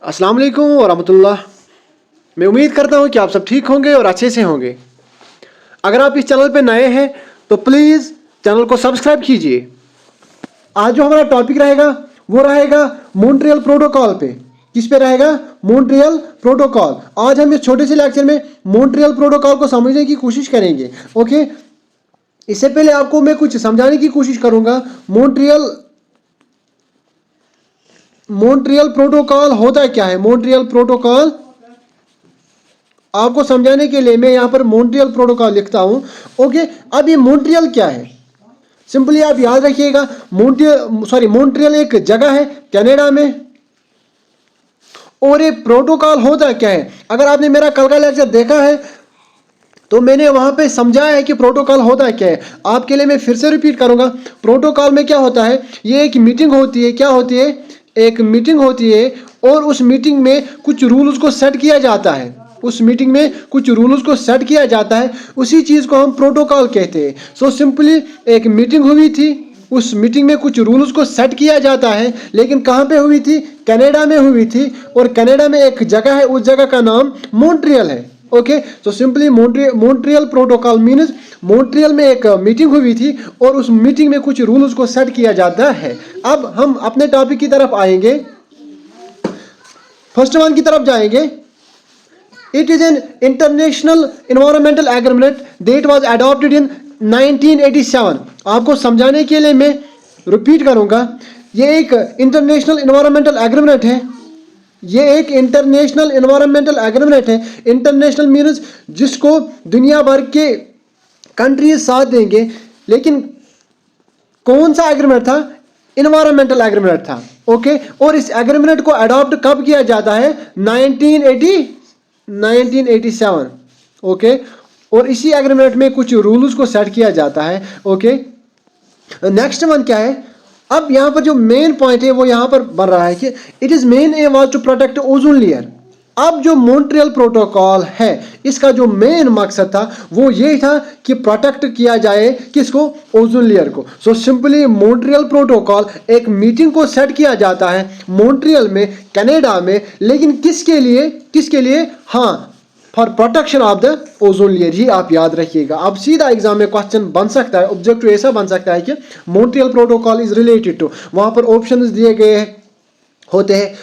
अस्सलाम वालेकुम वरहमतुल्लाह। मैं उम्मीद करता हूँ कि आप सब ठीक होंगे और अच्छे से होंगे। अगर आप इस चैनल पे नए हैं तो प्लीज़ चैनल को सब्सक्राइब कीजिए। आज जो हमारा टॉपिक रहेगा वो रहेगा मॉन्ट्रियल प्रोटोकॉल पे। किस पे रहेगा? Montreal protocol. आज हम इस छोटे से लेक्चर में मॉन्ट्रियल प्रोटोकॉल को समझने की कोशिश करेंगे। ओके, इससे पहले आपको मैं कुछ समझाने की कोशिश करूँगा। मॉन्ट्रियल प्रोटोकॉल होता क्या है? मॉन्ट्रियल प्रोटोकॉल आपको समझाने के लिए मैं यहाँ पर मॉन्ट्रियल प्रोटोकॉल लिखता हूँ। ओके, अब ये मॉन्ट्रियल क्या है? सिंपली आप याद रखिएगा, मॉन्ट्रियल एक जगह है कनाडा में। और ये प्रोटोकॉल होता क्या है? अगर आपने मेरा कल का लेक्चर देखा है तो मैंने वहां पे समझाया है कि प्रोटोकॉल होता क्या है। आपके लिए मैं फिर से रिपीट करूंगा। प्रोटोकॉल में क्या होता है? ये एक मीटिंग होती है। क्या होती है? एक मीटिंग होती है और उस मीटिंग में कुछ रूल्स को सेट किया जाता है। उस मीटिंग में कुछ रूल्स को सेट किया जाता है, उसी चीज़ को हम प्रोटोकॉल कहते हैं। सो सिंपली एक मीटिंग हुई थी, उस मीटिंग में कुछ रूल्स को सेट किया जाता है, लेकिन कहाँ पे हुई थी? कनाडा में हुई थी। और कनाडा में एक जगह है, उस जगह का नाम मॉन्ट्रियल है। Okay, so simply Montreal protocol means Montreal में एक मीटिंग हुई थी और उस मीटिंग में कुछ रूल्स को सेट किया जाता है। अब हम अपने टॉपिक की तरफ आएंगे, फर्स्ट वन की तरफ जाएंगे। It is an international environmental agreement that was adopted in 1987। आपको समझाने के लिए मैं रिपीट करूंगा। ये एक इंटरनेशनल एनवायरमेंटल एग्रीमेंट है। ये एक इंटरनेशनल एनवायरमेंटल एग्रीमेंट है। इंटरनेशनल मीन्स जिसको दुनिया भर के कंट्रीज साथ देंगे। लेकिन कौन सा एग्रीमेंट था? एनवायरमेंटल एग्रीमेंट था। ओके, और इस एग्रीमेंट को अडॉप्ट कब किया जाता है? 1987। ओके, और इसी एग्रीमेंट में कुछ रूल्स को सेट किया जाता है। ओके, नेक्स्ट वन क्या है? अब यहाँ पर जो मेन पॉइंट है वो यहाँ पर बन रहा है कि it is main aim was to protect ozone layer. अब जो मॉन्ट्रियल प्रोटोकॉल है, इसका जो मेन मकसद था वो ये था कि प्रोटेक्ट किया जाए किसको? ओजोन लेयर को। सो सिंपली मॉन्ट्रियल प्रोटोकॉल एक मीटिंग को सेट किया जाता है मॉन्ट्रियल में, कनाडा में। लेकिन किसके लिए? किसके लिए? हाँ, for protection of the ozone layer. ये आप याद रखिएगा। अब सीधा एग्जाम में क्वेश्चन बन सकता है, ऑब्जेक्टिव ऐसा बन सकता है कि Montreal protocol is related to, वहां पर ऑप्शंस दिए गए होते हैं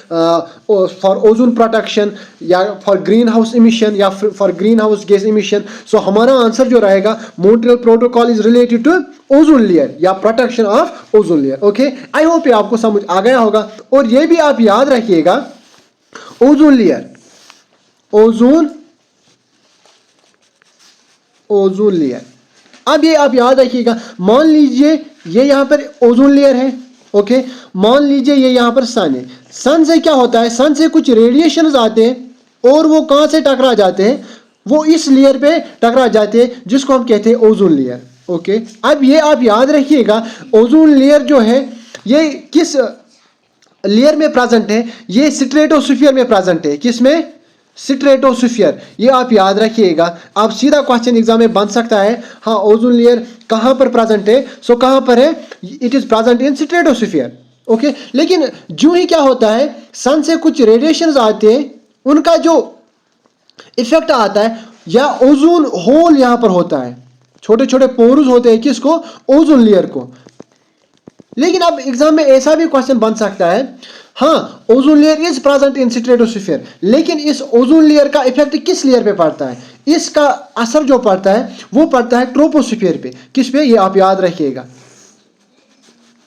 फॉर ओजोन प्रोटेक्शन या फॉर ग्रीन हाउस इमिशन या for greenhouse gas emission. So हमारा आंसर जो रहेगा Montreal protocol is related to ozone layer या protection of ozone layer. Okay, I hope ये आपको समझ आ गया होगा। और ये भी आप याद रखिएगा, ओजोन लेयर, ओजोन लेयर। अब ये आप याद रखिएगा, मान लीजिए ये यहाँ पर ओजोन लेयर है। ओके, मान लीजिए ये यहाँ पर सन है। सन से क्या होता है? सन से कुछ रेडिएशंस आते हैं और वो कहाँ से टकरा जाते हैं? वो इस लेयर पे टकरा जाते हैं जिसको हम कहते हैं ओजोन लेयर। ओके, अब ये आप याद रखिएगा, ओजोन लेयर जो है ये किस लेयर में प्रेजेंट है? ये स्ट्रेटोस्फीयर में प्रेजेंट है। किस में? स्ट्रेटोस्फीयर। ये आप याद रखिएगा। आप सीधा क्वेश्चन एग्जाम में बन सकता है, हाँ ओजोन लेयर कहाँ पर प्रेजेंट है? सो कहाँ पर है? It is present in stratosphere. Okay, लेकिन जो ही क्या होता है, सन से कुछ रेडिएशंस आते हैं, उनका जो इफेक्ट आता है या ओजोन होल यहाँ पर होता है, छोटे छोटे पोर्स होते हैं किसको? ओजोन लेयर को। लेकिन अब एग्जाम में ऐसा भी क्वेश्चन बन सकता है, हाँ ozone layer is present in stratosphere, लेकिन इस ओजोन लेयर का इफेक्ट किस लेयर पे पड़ता है? इसका असर जो पड़ता है वो पड़ता है ट्रोपोस्फीयर पे। किस पे? ये आप याद रखिएगा,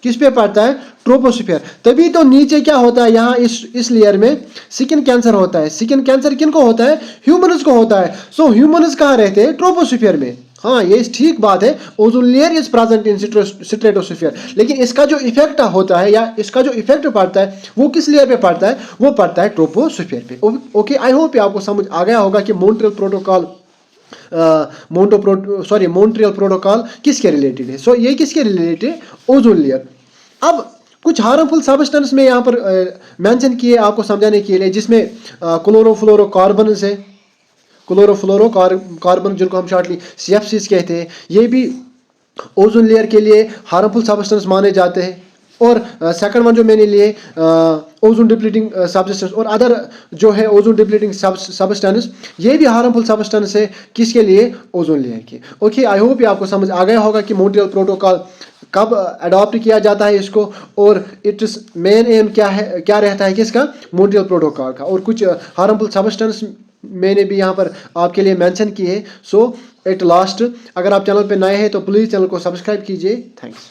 किस पे पड़ता है? ट्रोपोस्फीयर। तभी तो नीचे क्या होता है, यहाँ इस लेयर में स्किन कैंसर होता है। स्किन कैंसर किनको होता है? ह्यूमन्स को होता है। सो ह्यूमन्स कहाँ रहते हैं? ट्रोपोस्फीयर में। हाँ, ये ठीक बात है, ozone layer is present in stratosphere. लेकिन इसका जो इफेक्ट होता है या इसका जो इफेक्ट पड़ता है वो किस लेयर पे पड़ता है? वो पड़ता है ट्रोपोस्फीयर पे। ओके, आई होप आपको समझ आ गया होगा कि मॉन्ट्रियल प्रोटोकॉल किसके रिलेटेड है। सो ये किसके रिलेटेड है? Ozone layer. अब कुछ हार्मफुल सब्सटेंस में यहाँ पर मेंशन किए आपको समझाने के लिए, जिसमें क्लोरोफ्लोरोकार्बन है, क्लोरोफ्लोरोकार्बन जिनको हम शॉर्टली CFCs कहते हैं, ये भी ओजोन लेयर के लिए हार्मफुल सब्सटेंस माने जाते हैं। और सेकंड वन जो मैंने लिए ओजोन डिप्लीटिंग सब्सटेंस और अदर जो है ओजोन डिप्लीटिंग सब्सटेंस, ये भी हार्मफुल सब्सटेंस है किसके लिए, ओजोन लेयर के। ओके, आई होप ये आपको समझ आ गया होगा कि मॉन्ट्रियल प्रोटोकॉल कब अडॉप्ट किया जाता है इसको, और इट्स मेन एम क्या है, क्या रहता है किसका, मॉन्ट्रियल प्रोटोकॉल का। और कुछ हार्मफुल सब्सटेंस मैंने भी यहाँ पर आपके लिए मेंशन किए। सो एट लास्ट, अगर आप चैनल पे नए हैं तो प्लीज़ चैनल को सब्सक्राइब कीजिए। थैंक्स।